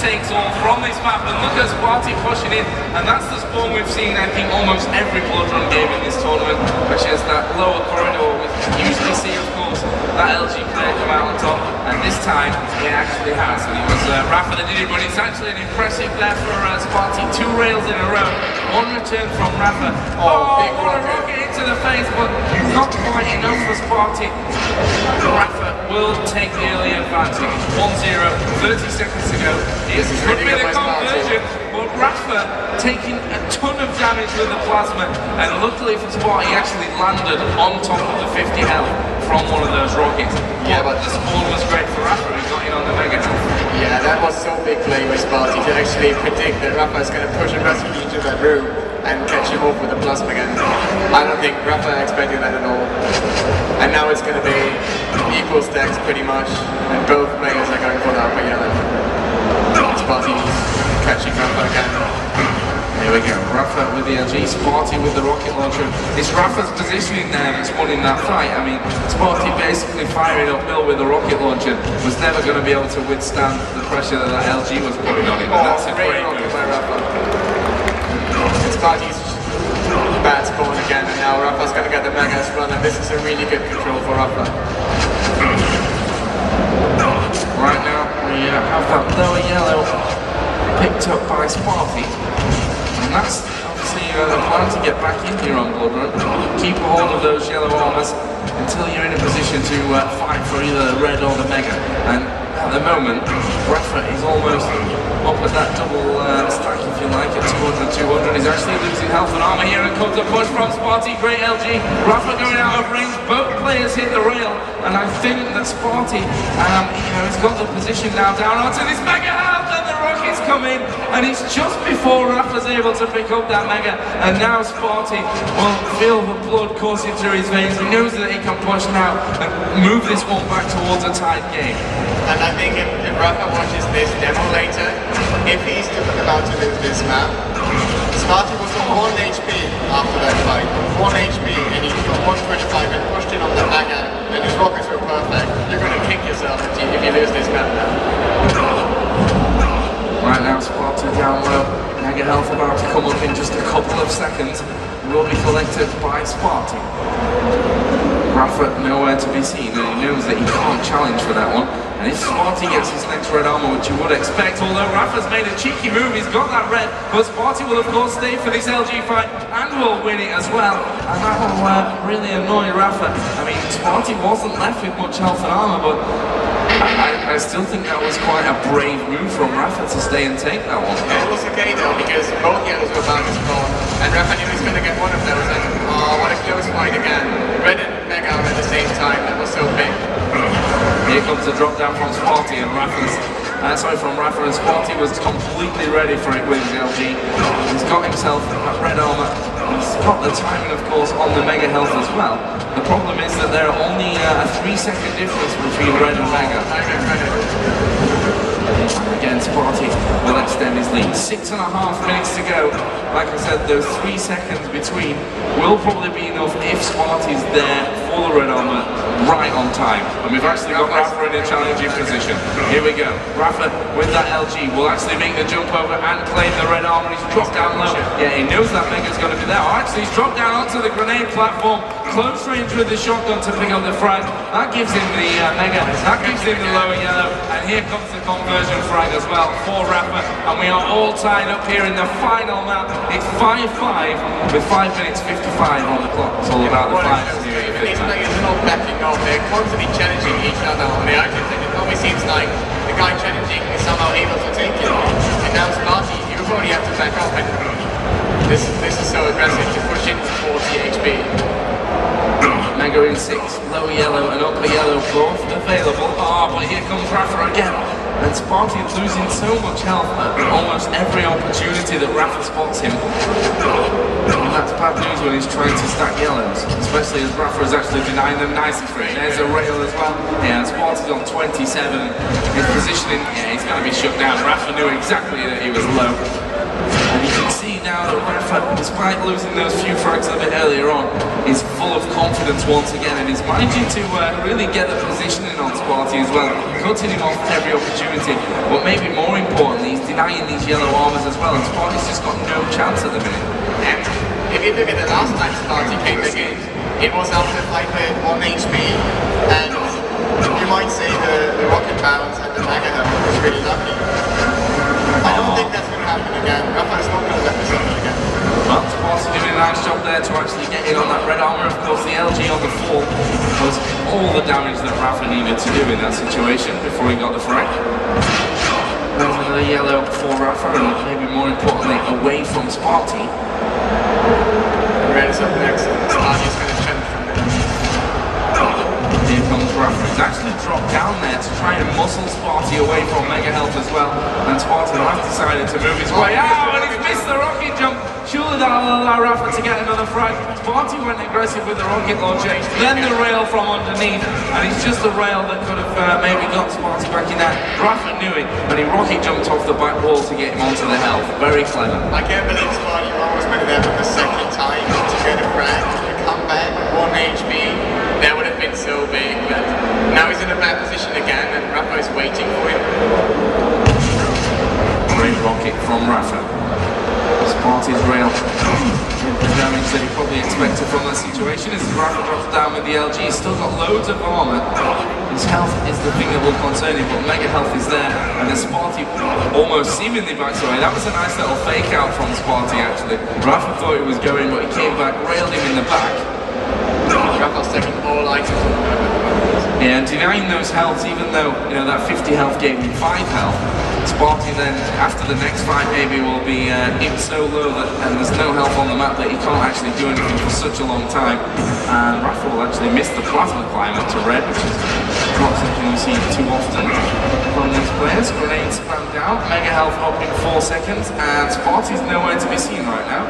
takes all from this map, and look at Spart1e pushing in, and that's the spawn we've seen, I think, almost every blood run game in this tournament, which is that lower corridor. We usually see, of course, that LG player come out on top, and this time he actually has, and it was Rapha that did it, but it's actually an impressive there for Spart1e, 2 rails in a row, 1 return from Rapha. Big what a rocket into the face, but not quite enough for Spart1e. Rapha will take the early advantage, 1-0, 30 seconds to go. It could be the conversion, but Rapha taking a ton of damage with the plasma, and luckily for Spart1e, he actually landed on top of the 50 health from one of those rockets. Yeah, but the spawn was great for Rapha, who got in on the mega health. Yeah, that was so big play with Spart1e to actually predict that Rapha is going to push aggressively into that room and catch him off with the plasma again. I don't think Rapha expected that at all. And now it's going to be equal stacks pretty much, and both players are going for the upper yellow. Spart1e catching Rapha again. Here we go, Rapha with the LG, Spart1e with the rocket launcher. It's Rapha's positioning there that's won in that fight. I mean, Spart1e basically firing uphill with the rocket launcher was never going to be able to withstand the pressure that LG was putting on him. That's a great move by Rapha. Spart1e's bad spawn again, and now Rapha's going to get the mega as well, and this is a really good control for Rapha. Right now, we have that lower yellow picked up by Spart1e. And that's obviously the plan to get back in here on Blood Run. Keep a hold of those yellow armors until you're in a position to fight for either the red or the mega. And at the moment, Rapha is almost up at that double stack, if you like, at 200-200. He's actually losing health and armor here, and comes a push from Spart1e. Great LG. Rapha going out of range. Both players hit the rail, and I think that Spart1e, he's got the position now down onto this mega health, and the rockets come in, and it's just before Rapha's able to pick up that mega, and now Spart1e will feel the blood coursing through his veins. He knows that he can push now and move this one back towards a tied game. And I think if Rapha watches this demo later, if he's about to lose this map, Spart1e was on 1 HP after that fight. 1 HP, and he got 125 and pushed in on the mega, and his rockets were perfect. You're going to kick yourself if you lose this map now. Right now, Spart1e down low. Mega health about to come up in just a couple of seconds. Will be collected by Spart1e. Rapha nowhere to be seen, and he knows that he can't challenge for that one. And if Spart1e gets his next red armor, which you would expect, although Rapha's made a cheeky move, he's got that red, but Spart1e will of course stay for this LG fight and will win it as well. And that will really annoy Rapha. I mean, Spart1e wasn't left with much health and armor, but I still think that was quite a brave move from Rapha to stay and take that one. Yeah, it was okay though, because both yellows were about to spawn, and Rapha knew he was going to get one of those, and what a close fight again. Red and mega at the same time, that was so big. Here comes the drop down from Spart1e, and Rapha, and Spart1e was completely ready for it with his LG. He's got himself that red armor. He's got the timing, of course, on the mega health as well. The problem is that there are only a 3-second difference between red and mega. Again, Spart1e will extend his lead. 6.5 minutes to go. Like I said, those 3 seconds between will probably be enough if Spart1e's there for the red armor right on time. And we've actually got Rapha in a challenging position. Here we go. Rapha with that LG will actually make the jump over and claim the red armor. He's dropped down low. Yeah, he knows that mega's going to be there. Oh, actually, he's dropped down onto the grenade platform. Close range with the shotgun to pick up the frag. That gives him the mega. That gives him the lower yellow. And here comes the conversion frag as well for Rapha. And we are all tied up here in the final map. It's 5-5 with 5 minutes 55 on the clock. It's all about the finals here. These players are not backing off. They're constantly challenging each other on the items. And it always seems like the guy challenging is somehow able to take it. And now Spart1e, you probably have to back off. And this is so aggressive to push in with 40 HP. Mega in 6, lower yellow and upper yellow both available. But here comes Rapha again. And Spart1e losing so much health at almost every opportunity that Rapha spots him. And that's bad news when he's trying to stack yellows, especially as Rapha is actually denying them nicely for it. There's a rail as well. Yeah, Spart1e's on 27. His positioning, yeah, he's going to be shut down. Rapha knew exactly that he was low. And you can see now that Rapha, despite losing those few frags a bit earlier on, is full of confidence once again, and he's managing to really get the positioning on Spart1e as well, cutting him off every opportunity. But maybe more importantly, he's denying these yellow armors as well, and Sparty's just got no chance at the minute. And if you look at the last time Spart1e came back in, it was after a fight with 1 HP, and you might say the rocket bounce and the mega hub was really lucky. I don't think that's going to happen again. Rapha is not going to let this happen again. Well, Spart1e doing a nice job there to actually get in on that red armor. Of course, the LG on the fall was all the damage that Rapha needed to do in that situation before he got the frag. There's another yellow for Rapha, and maybe more importantly, away from Spart1e. Red is up next, and Spart1e's going to chunk from there. Here comes Rapha. He's actually dropped down there to try and muscle Spart1e away from Mega Health as well. And Spart1e has decided to move his way out, and he's missed the rocket jump. Surely that'll allow Rapha to get another frag. Spart1e went aggressive with the rocket launcher, then the rail from underneath, and it's just the rail that could have maybe got Spart1e back in there. Rapha knew it, but he rocket jumped off the back wall to get him onto the health. Very clever. I can't believe Spart1e almost went there for the second time to get a frag, to come back, 1 HP. That would have been so big, but now he's in a bad position again, and Rapha is waiting for him. Great rocket from Rapha. Spart1e's rail the damage that he probably expected from that situation as Rapha drops down with the LG. He's still got loads of armor. His health is the thing that will concern him, but Mega Health is there, and then Spart1e almost seemingly backs away. That was a nice little fake out from Spart1e actually. Rapha thought he was going, but he came back, railed him in the back. Rapha's taking all items from the moment. Yeah, and denying those healths, even though that 50 health gave him 5 health, Spart1e then, after the next fight maybe, will be in so low that, and there's no health on the map that he can't actually do anything for such a long time. And Rapha will actually miss the plasma climb up to red, which is not something you see too often from these players. Grenade spam down, Mega Health up in 4 seconds, and Spart1e's nowhere to be seen right now.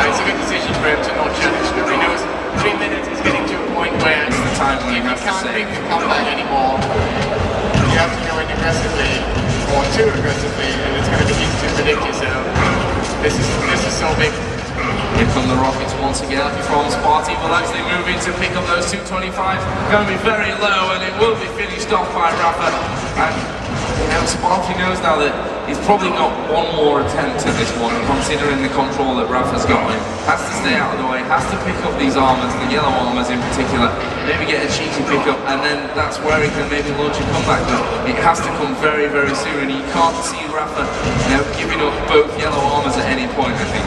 It's a good decision for him to not challenge him. He knows 3 minutes is getting to a point where it's the time when if he you has can't to save. make the comeback anymore, you have to go in aggressively, or too aggressively, and it's going to be easy to predict yourself. This is so big. Here come the rockets once again from Spart1e. Will actually move in to pick up those 225s. Going to be very low, and it will be finished off by Rapha. And Spart1e knows now that he's probably got one more attempt at this one, considering the control that Rapha's got on him. Has to stay out of the way, has to pick up these armors, the yellow armors in particular, maybe get a cheeky pickup, and then that's where he can maybe launch a comeback. But it has to come very, very soon, and you can't see Rapha giving up both yellow armors at any point, I think.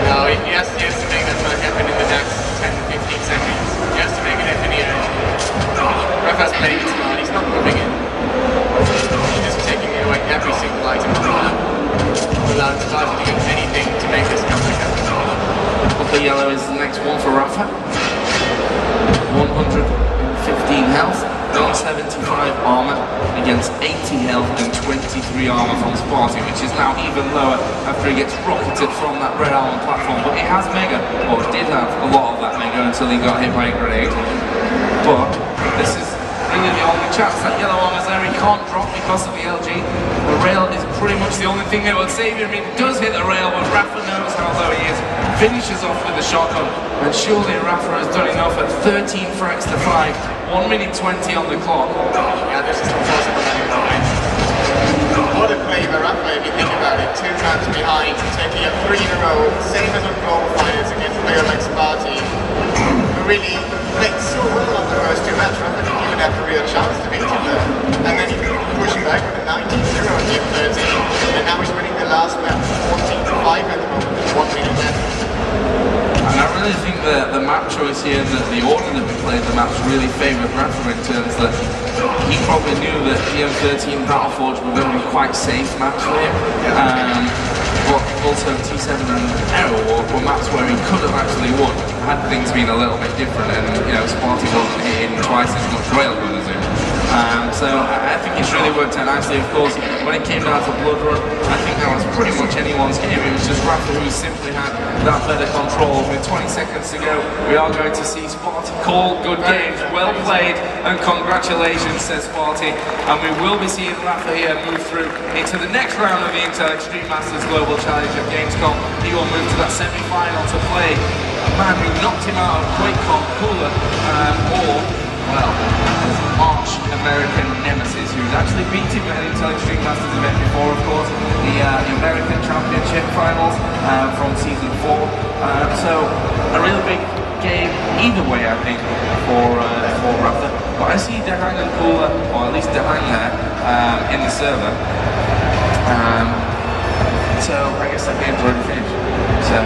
No, he has to make that not happen in the next 10 to 15 seconds. He has to make it happen here. Rapha's playing it smart, he's not moving in. He's just taking away every single item on the map, without Spart1e to get anything to make this comeback happen. The yellow is the next one for Rapha. 115 health, 175 armor against 80 health and 23 armor from Spart1e, which is now even lower after he gets rocketed from that red armor platform. But he has mega, or did have a lot of that mega until he got hit by a grenade. But this is really the only chance. That yellow armor's there, he can't drop because of the LG. The rail is pretty much the only thing that will save him. He does hit the rail, but Rapha knows how low he is. Finishes off with the shotgun, and surely Rapha has done enough at 13 frags to 5, 1 minute 20 on the clock. Yeah, this is impossible anymore. What a play by Rapha if you think about it. 2 times behind, taking up 3 in a row, same as on global finals against a player like Spart1e, who really played so well on the first 2 matches. Rapha didn't even have a real chance to beat him there. And then he pushing back with a 19-0 in game 13, and now he's winning the last match 14-5 at the moment, 1 minute left. And I really think that the map choice here, that the order that we played the maps really favoured Rapha in terms that he probably knew that GM13 Battleforge were going to be quite safe maps for him. But also T7 and Arrow were maps where he could have actually won had things been a little bit different, and Spart1e wasn't hitting twice as much railgun as him. So I think it's really worked out nicely. Of course, when it came down to Blood Run, I think that was pretty much anyone's game. It was just Rapha who simply had that better control. With 20 seconds to go, we are going to see Spart1e call good games, well played, and congratulations, says Spart1e. And we will be seeing Rapha here move through into the next round of the Intel Extreme Masters Global Challenge at Gamescom. He will move to that semi-final to play a man who knocked him out of QuakeCon, Cooler, or, well, his arch-American nemesis, who's actually beat him at an Intel Extreme Masters event before, of course, the finals from season 4. So a really big game either way, I think, for Rapha. But I see Dehang and Kula, or at least Dehang there, in the server. So I guess that game's already finished. So